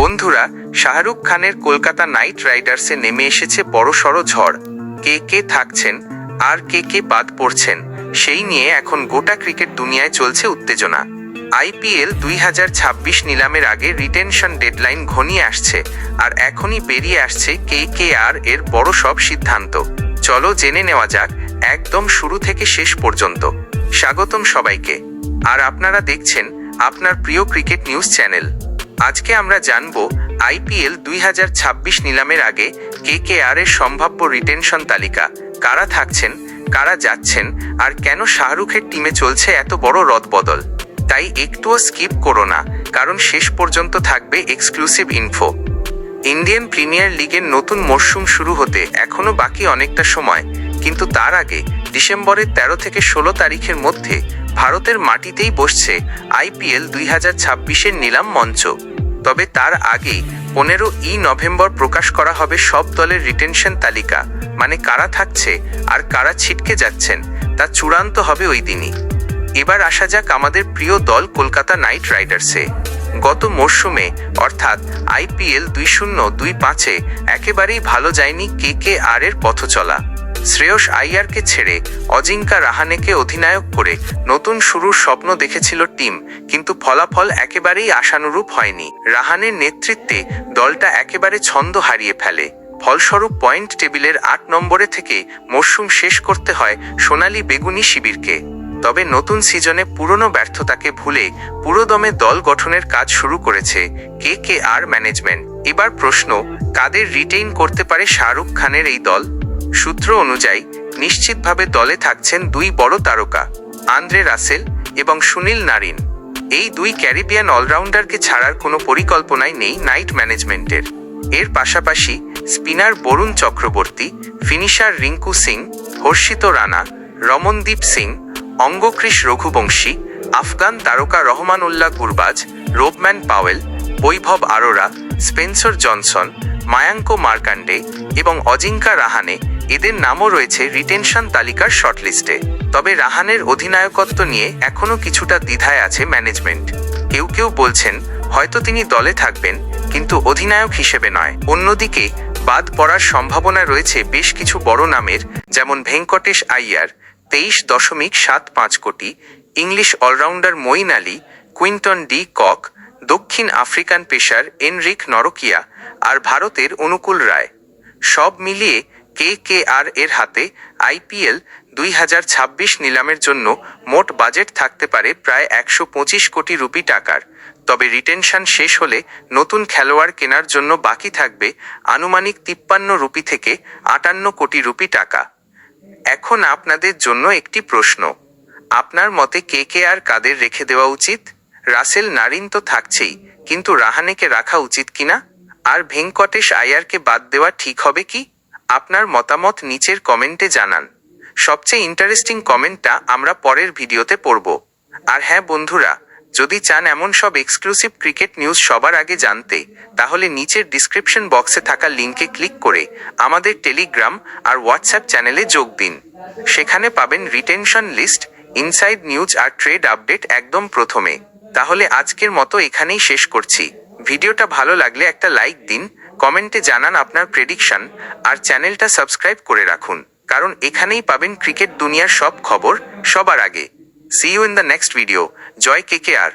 বন্ধুরা, শাহরুখ খানের কলকাতা নাইট রাইডার্সে নেমে এসেছে বড়সড় ঝড়। কে কে থাকছেন আর কে কে বাদ পড়ছেন সেই নিয়ে এখন গোটা ক্রিকেট দুনিয়ায় চলছে উত্তেজনা। আইপিএল 2026 নিলামের আগে রিটেনশন ডেডলাইন ঘনিয়ে আসছে, আর এখনই বেরিয়ে আসছে KKR এর বড় সব সিদ্ধান্ত। চলো জেনে নেওয়া যাক একদম শুরু থেকে শেষ পর্যন্ত। স্বাগতম সবাইকে, আর আপনারা দেখছেন আপনার প্রিয় ক্রিকেট নিউজ চ্যানেল। আজকে আমরা জানব আইপিএল 2026 নিলামের আগে KKR এর সম্ভাব্য রিটেনশন তালিকা, কারা থাকছেন, কারা যাচ্ছেন, আর কেন শাহরুখের টিমে চলছে এত বড় রদবদল। তাই একটুও স্কিপ করো না, কারণ শেষ পর্যন্ত থাকবে এক্সক্লুসিভ ইনফো। ইন্ডিয়ান প্রিমিয়ার লিগের নতুন মরশুম শুরু হতে এখনও বাকি অনেকটা সময়, কিন্তু তার আগে ডিসেম্বরের 13 থেকে 16 তারিখের মধ্যে ভারতের মাটিতেই বসছে আইপিএল 2026-এর নিলাম মঞ্চ। তবে তার আগেই 15 নভেম্বর প্রকাশ করা হবে সব দলের রিটেনশন তালিকা, মানে কারা থাকছে আর কারা ছিটকে যাচ্ছেন তা চূড়ান্ত হবে ওই দিনই। এবার আসা যাক আমাদের প্রিয় দল কলকাতা নাইট রাইডার্সে। গত মরশুমে অর্থাৎ আইপিএল 2025-এ একেবারেই ভালো যায়নি KKR এর পথ চলা। শ্রেয়স আইয়ারকে ছেড়ে অজিঙ্কা রাহানেকে অধিনায়ক করে নতুন শুরুর স্বপ্ন দেখেছিল টিম, কিন্তু ফলাফল একেবারেই আশানুরূপ হয়নি। রাহানের নেতৃত্বে দলটা একেবারে ছন্দ হারিয়ে ফেলে। ফলস্বরূপ পয়েন্ট টেবিলের 8 নম্বরে থেকে মরশুম শেষ করতে হয় সোনালী বেগুনি শিবিরকে। তবে নতুন সিজনে পুরনো ব্যর্থতাকে ভুলে পুরোদমে দল গঠনের কাজ শুরু করেছে KKR ম্যানেজমেন্ট। এবার প্রশ্ন, কাদের রিটেইন করতে পারে শাহরুখ খানের এই দল? সূত্র অনুযায়ী নিশ্চিতভাবে দলে থাকছেন দুই বড় তারকা, আন্দ্রে রাসেল এবং সুনীল নারিন। এই দুই ক্যারিবিয়ান অলরাউন্ডারকে ছাড়ার কোনো পরিকল্পনাই নেই নাইট ম্যানেজমেন্টের। এর পাশাপাশি স্পিনার বরুণ চক্রবর্তী, ফিনিশার রিঙ্কু সিং, হর্ষিত রানা, রমনদীপ সিং, অঙ্গক্রিস রঘুবংশী, আফগান তারকা রহমানুল্লাহ গুরবাজ, রোবম্যান পাওয়েল, বৈভব আরোরা, স্পেন্সর জনসন, মায়াঙ্ক মার্কান্ডে এবং অজিঙ্কা রাহানে, এদের নামও রয়েছে রিটেনশন তালিকার শর্টলিস্টে। তবে রাহানের অধিনায়কত্ব নিয়ে এখনও কিছুটা দ্বিধায় আছে ম্যানেজমেন্ট। কেউ কেউ বলছেন হয়তো তিনি দলে থাকবেন, কিন্তু অধিনায়ক হিসেবে নয়। অন্যদিকে বাদ পড়ার সম্ভাবনা রয়েছে বেশ কিছু বড় নামের, যেমন ভেঙ্কটেশ আইয়ার 23.75 কোটি, English allrounder Moeen Ali, Quinton de Kock, দক্ষিণ আফ্রিকান পেসার এনরিক নরকিয়া, আর ভারতের অনুকূল রায়। সব মিলিয়ে KKR এর হাতে আইপিএল 2026 নিলামের জন্য মোট বাজেট থাকতে পারে প্রায় 125 কোটি রুপি টাকার। তবে রিটেনশন শেষ হলে নতুন খেলোয়াড় কেনার জন্য বাকি থাকবে আনুমানিক 53 রুপি থেকে 58 কোটি রুপি টাকা। এখন আপনাদের জন্য একটি প্রশ্ন, আপনার মতে KKR কাদের রেখে দেওয়া উচিত? রাসেল নারিন তো থাকছেই, কিন্তু রাহানেকে রাখা উচিত কিনা? আর ভেঙ্কটেশ আইয়ারকে বাদ দেওয়া ঠিক হবে কি? আপনার মতামত নিচের কমেন্টে জানান। সবচেয়ে ইন্টারেস্টিং কমেন্টটা আমরা পরের ভিডিওতে পড়ব। আর হ্যাঁ বন্ধুরা, যদি চান এমন সব এক্সক্লুসিভ ক্রিকেট নিউজ সবার আগে জানতে, তাহলে নিচের ডিসক্রিপশন বক্সে থাকা লিঙ্কে ক্লিক করে আমাদের টেলিগ্রাম আর হোয়াটসঅ্যাপ চ্যানেলে যোগ দিন। সেখানে পাবেন রিটেনশন লিস্ট, ইনসাইড নিউজ আর ট্রেড আপডেট একদম প্রথমে। তাহলে আজকের মতো এখানেই শেষ করছি। ভিডিওটা ভালো লাগলে একটা লাইক দিন, কমেন্টে জানান আপনার প্রেডিকশন, আর চ্যানেলটা সাবস্ক্রাইব করে রাখুন, কারণ এখানেই পাবেন ক্রিকেট দুনিয়ার সব খবর সবার আগে। See you in the next video. Joy KKR.